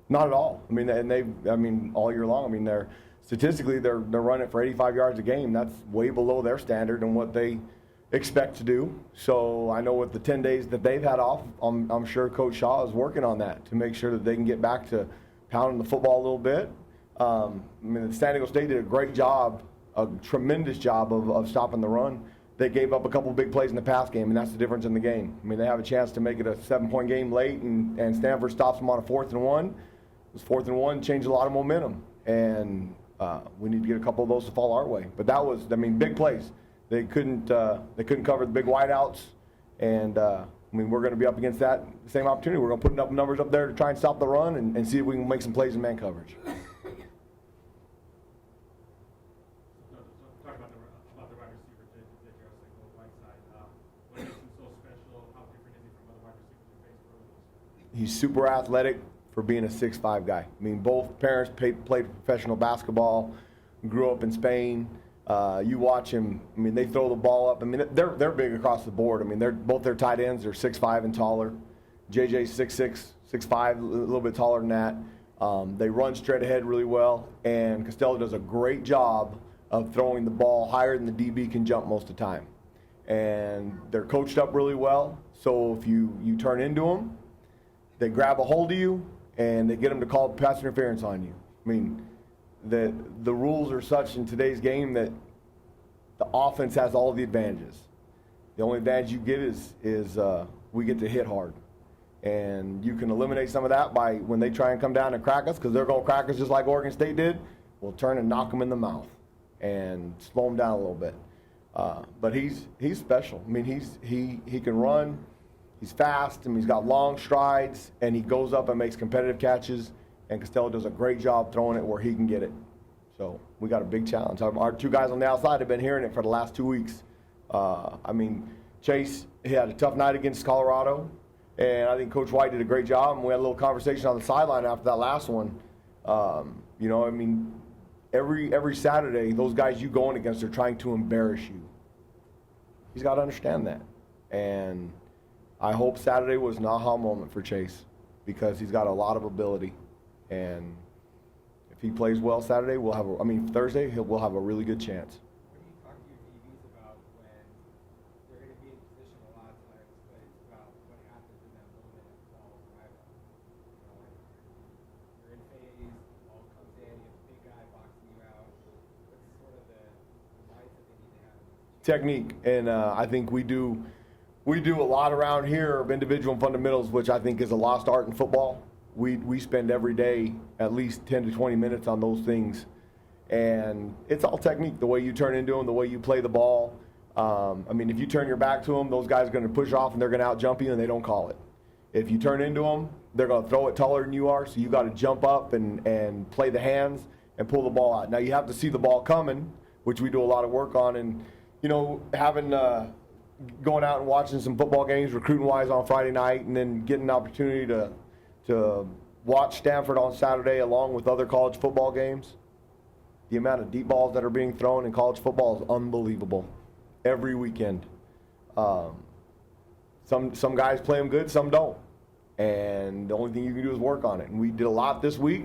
Not at all. I mean, and all year long. I mean, statistically they're running for 85 yards a game. That's way below their standard and what they expect to do. So I know with the 10 days that they've had off, I'm sure Coach Shaw is working on that to make sure that they can get back to pounding the football a little bit. I mean, San Diego State did a great job, a tremendous job of stopping the run. They gave up a couple big plays in the pass game, and that's the difference in the game. I mean, they have a chance to make it a 7-point game late, and Stanford stops them on a 4th and 1. It was 4th and 1, changed a lot of momentum, and we need to get a couple of those to fall our way. But that was, I mean, big plays. They couldn't cover the big wideouts, and I mean, we're going to be up against that same opportunity. We're going to put enough numbers up there to try and stop the run and see if we can make some plays in man coverage. He's super athletic for being a 6'5" guy. I mean, both parents played professional basketball, grew up in Spain. You watch him. I mean, they throw the ball up. I mean, they're big across the board. I mean, both their tight ends are 6'5" and taller. JJ's 6'6", 6'5", a little bit taller than that. They run straight ahead really well, and Costello does a great job of throwing the ball higher than the DB can jump most of the time. And they're coached up really well. So if you turn into them, they grab a hold of you, and they get them to call pass interference on you. I mean, the rules are such in today's game that the offense has all the advantages. The only advantage you get is we get to hit hard. And you can eliminate some of that by when they try and come down and crack us, because they're going to crack us just like Oregon State did. We'll turn and knock them in the mouth and slow them down a little bit. But he's special. I mean, he can run. He's fast, and he's got long strides, and he goes up and makes competitive catches, and Costello does a great job throwing it where he can get it. So we got a big challenge. Our two guys on the outside have been hearing it for the last 2 weeks. I mean, Chase, he had a tough night against Colorado, and I think Coach White did a great job, and we had a little conversation on the sideline after that last one. You know, I mean, every Saturday, those guys you going against are trying to embarrass you. He's got to understand that. And I hope Saturday was an aha moment for Chase, because he's got a lot of ability, and if he plays well Saturday, Thursday, we'll have a really good chance. What do you talk to your DBs about when they're going to be in position a lot of times, but it's about what happens in that moment as the ball arrives? You know, like you're in phase, the ball comes in, you have a big guy boxing you out. What's sort of the mindset they need to have? Technique, and I think we do a lot around here of individual fundamentals, which I think is a lost art in football. We spend every day at least 10 to 20 minutes on those things. And it's all technique, the way you turn into them, the way you play the ball. I mean, if you turn your back to them, those guys are going to push off and they're going to out-jump you, and they don't call it. If you turn into them, they're going to throw it taller than you are, so you got to jump up and play the hands and pull the ball out. Now, you have to see the ball coming, which we do a lot of work on. And, you know, having going out and watching some football games recruiting-wise on Friday night, and then getting an opportunity to watch Stanford on Saturday along with other college football games, the amount of deep balls that are being thrown in college football is unbelievable every weekend. Some guys play them good, some don't. And the only thing you can do is work on it. And we did a lot this week.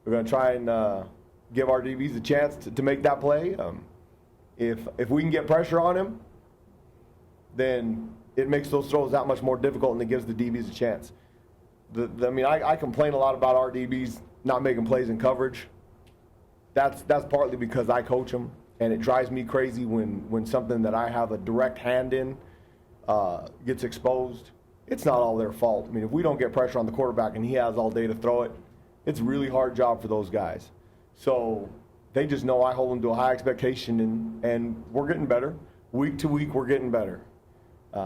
We're going to try and give our DBs a chance to make that play. If we can get pressure on him, then it makes those throws that much more difficult, and it gives the DBs a chance. I complain a lot about our DBs not making plays in coverage. That's partly because I coach them, and it drives me crazy when something that I have a direct hand in gets exposed. It's not all their fault. I mean, if we don't get pressure on the quarterback and he has all day to throw it, it's a really hard job for those guys. So they just know I hold them to a high expectation, and we're getting better. Week to week, we're getting better.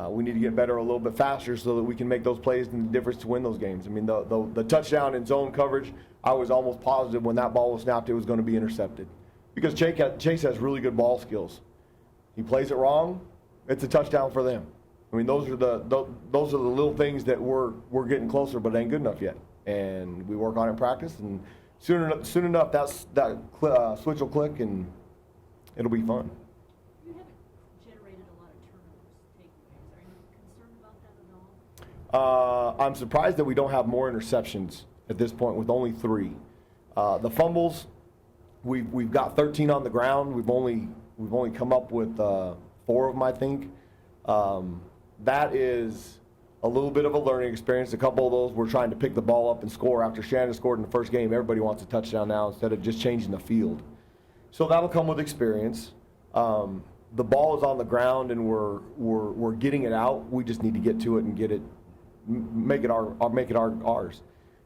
We need to get better a little bit faster so that we can make those plays and the difference to win those games. I mean, the touchdown in zone coverage, I was almost positive when that ball was snapped it was going to be intercepted, because Chase has really good ball skills. He plays it wrong, it's a touchdown for them. I mean, those are the little things that we're getting closer, but it ain't good enough yet. And we work on it in practice, and soon enough that switch will click, and it'll be fun. I'm surprised that we don't have more interceptions at this point with only 3. The fumbles, we've got 13 on the ground. We've only come up with 4 of them, I think. That is a little bit of a learning experience. A couple of those, we're trying to pick the ball up and score. After Shannon scored in the first game, everybody wants a touchdown now instead of just changing the field. So that'll come with experience. The ball is on the ground and we're getting it out. We just need to get to it and get it, make it ours.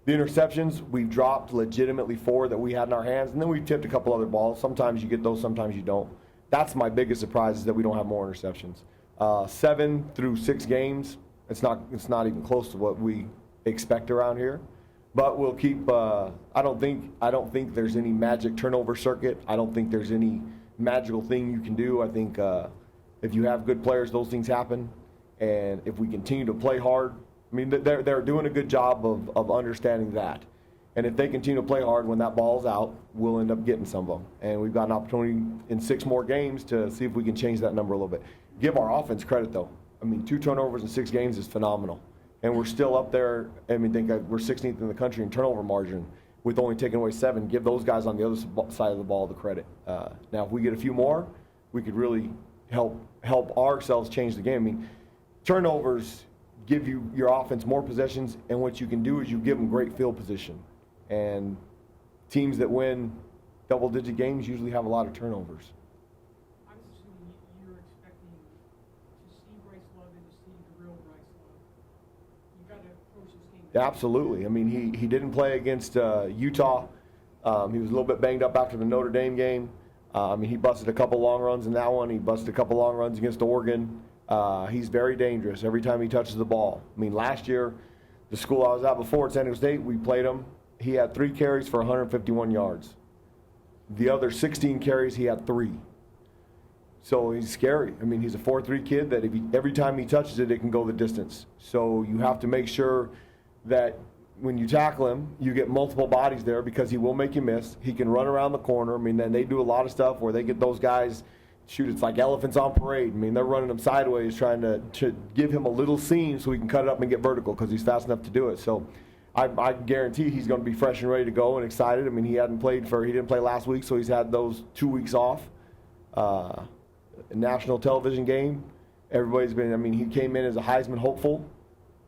The interceptions, we've dropped legitimately 4 that we had in our hands, and then we've tipped a couple other balls. Sometimes you get those, sometimes you don't. That's my biggest surprise, is that we don't have more interceptions. 7 through 6 games, it's not even close to what we expect around here. But we'll keep. I don't think there's any magic turnover circuit. I don't think there's any magical thing you can do. I think if you have good players, those things happen. And if we continue to play hard, I mean, they're doing a good job of understanding that. And if they continue to play hard, when that ball's out, we'll end up getting some of them. And we've got an opportunity in 6 more games to see if we can change that number a little bit. Give our offense credit, though. I mean, 2 turnovers in 6 games is phenomenal. And we're still up there. I mean, we're 16th in the country in turnover margin with only taking away 7. Give those guys on the other side of the ball the credit. Now, if we get a few more, we could really help ourselves change the game. I mean, turnovers give you your offense more possessions, and what you can do is you give them great field position. And teams that win double-digit games usually have a lot of turnovers. I'm assuming you're expecting to see Bryce Love and to see the real Bryce Love. You got to approach this game. Absolutely. I mean, he didn't play against Utah. He was a little bit banged up after the Notre Dame game. I mean, he busted a couple long runs in that one. He busted a couple long runs against Oregon. He's very dangerous every time he touches the ball. I mean, last year, the school I was at before at San Diego State, we played him. He had 3 carries for 151 yards. The other 16 carries, he had 3. So he's scary. I mean, he's a 4.3 kid that every time he touches it, it can go the distance. So you have to make sure that when you tackle him, you get multiple bodies there, because he will make you miss. He can run around the corner. I mean, then they do a lot of stuff where they get those guys, shoot, it's like elephants on parade. I mean, they're running him sideways, trying to give him a little seam so he can cut it up and get vertical, because he's fast enough to do it. So I guarantee he's going to be fresh and ready to go and excited. I mean, he didn't play last week, so he's had those 2 weeks off. National television game. Everybody's been, I mean, he came in as a Heisman hopeful.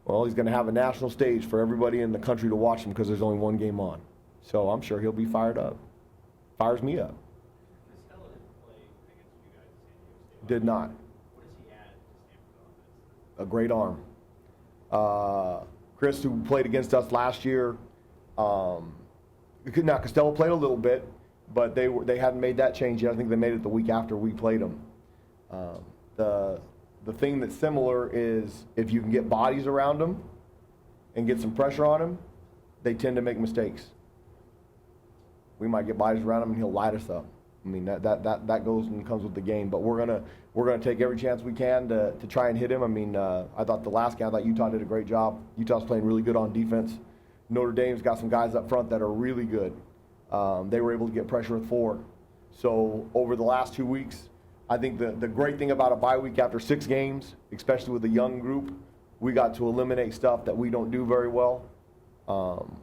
Well, he's going to have a national stage for everybody in the country to watch him, because there's only one game on. So I'm sure he'll be fired up. Fires me up. Costello didn't play against you guys at San Diego State. Did not. What does he add to Stanford's offense? A great arm. Chris, who played against us last year, now Costello played a little bit, but they hadn't made that change yet. I think they made it the week after we played them. The thing that's similar is if you can get bodies around them and get some pressure on him, they tend to make mistakes. We might get bodies around him and he'll light us up. I mean, that goes and comes with the game. But we're gonna take every chance we can to try and hit him. I mean, I thought the last game, I thought Utah did a great job. Utah's playing really good on defense. Notre Dame's got some guys up front that are really good. They were able to get pressure with 4. So over the last 2 weeks, I think the great thing about a bye week after 6 games, especially with a young group, we got to eliminate stuff that we don't do very well.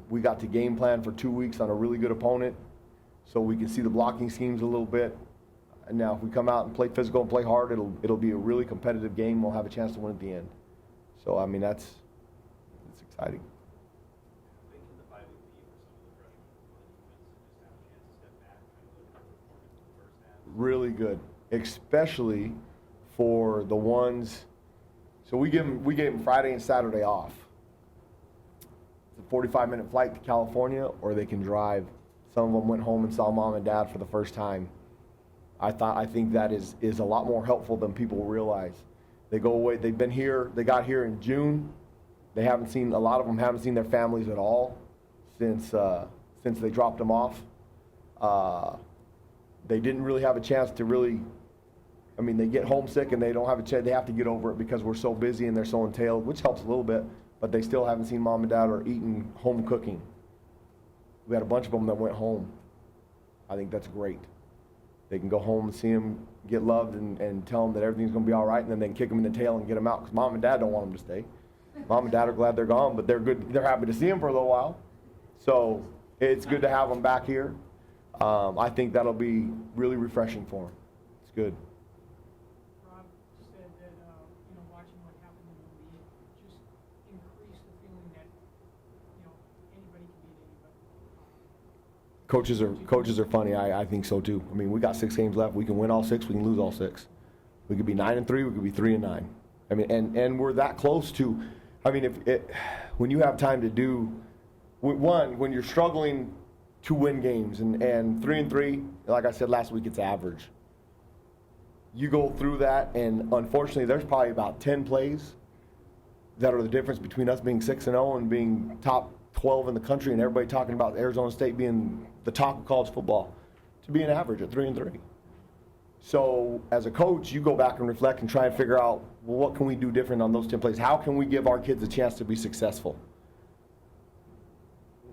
We got to game plan for 2 weeks on a really good opponent, so we can see the blocking schemes a little bit. And now if we come out and play physical and play hard, it'll be a really competitive game. We'll have a chance to win at the end. So I mean, it's exciting. How big can the bye week be for some of the freshmen on defense to just have a chance to step back and kind of look at their performance in the first half? Really good, especially for the ones. So we gave them Friday and Saturday off. It's a 45-minute flight to California, or they can drive. Some of them went home and saw mom and dad for the first time. I think that is a lot more helpful than people realize. They go away. They've been here. They got here in June. A lot of them haven't seen their families at all since they dropped them off. They didn't really have a chance to really. I mean, they get homesick and they don't have a chance. They have to get over it because we're so busy and they're so entailed, which helps a little bit. But they still haven't seen mom and dad or eaten home cooking. We had a bunch of them that went home. I think that's great. They can go home and see them get loved and tell them that everything's going to be all right, and then they can kick them in the tail and get them out, because mom and dad don't want them to stay. Mom and dad are glad they're gone, but they're good. They're happy to see them for a little while. So it's good to have them back here. I think that'll be really refreshing for them. It's good. Rob said that, watching what happened in the league just increased the feeling that, anybody can beat anybody. Coaches are funny. I think so too. I mean, we got 6 games left. We can win all 6. We can lose all 6. We could be 9-3. We could be 3-9. I mean, and we're that close to. I mean, when you have time to do, when you're struggling to win games and 3-3, like I said last week, it's average. You go through that, and unfortunately, there's probably about 10 plays that are the difference between us being 6-0 and being top 12 in the country, and everybody talking about Arizona State being the top of college football, to being average at 3-3. So as a coach, you go back and reflect and try and figure out, well, what can we do different on those 10 plays? How can we give our kids a chance to be successful?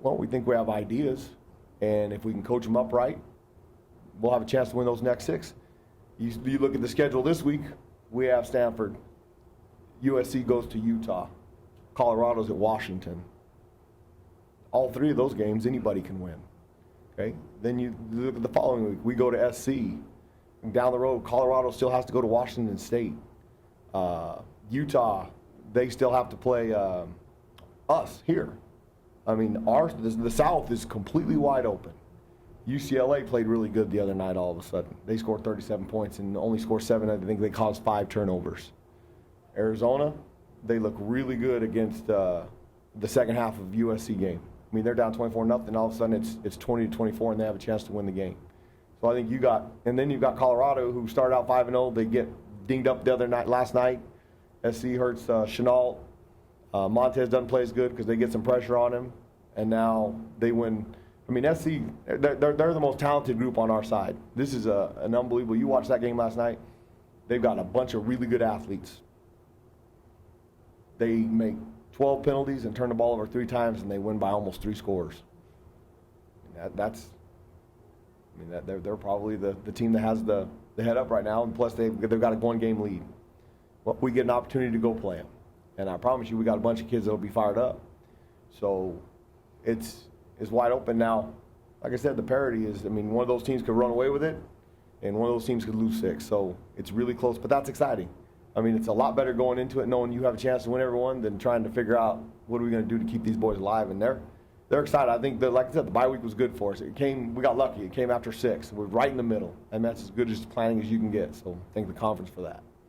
Well, we think we have ideas, and if we can coach them up right, we'll have a chance to win those next 6. You look at the schedule this week, we have Stanford, USC goes to Utah, Colorado's at Washington. All 3 of those games, anybody can win. Okay? Then you look at the following week, we go to SC. And down the road, Colorado still has to go to Washington State. Utah, they still have to play us here. I mean, the South is completely wide open. UCLA played really good the other night all of a sudden. They scored 37 points and only scored 7. I think they caused 5 turnovers. Arizona, they look really good against the second half of USC game. I mean, they're down 24-0. All of a sudden, it's 20-24, and they have a chance to win the game. So I think you've got Colorado, who started out 5-0. They get dinged up last night. SC hurts Chenault. Montez doesn't play as good because they get some pressure on him, and now they win. I mean, SC, they're the most talented group on our side. This is an unbelievable. You watched that game last night. They've got a bunch of really good athletes. They make 12 penalties and turn the ball over 3 times, and they win by almost 3 scores. They're probably the team that has the head up right now, and plus they've got a 1-game lead. Well, we get an opportunity to go play them, and I promise you, we got a bunch of kids that'll be fired up. So it's wide open now. Like I said, the parity is. I mean, one of those teams could run away with it, and one of those teams could lose 6. So it's really close, but that's exciting. I mean, it's a lot better going into it knowing you have a chance to win everyone than trying to figure out what are we going to do to keep these boys alive. And they're excited. I think that, like I said, the bye week was good for us. We got lucky. It came after 6. We're right in the middle, and that's as good as planning as you can get. So thank the conference for that.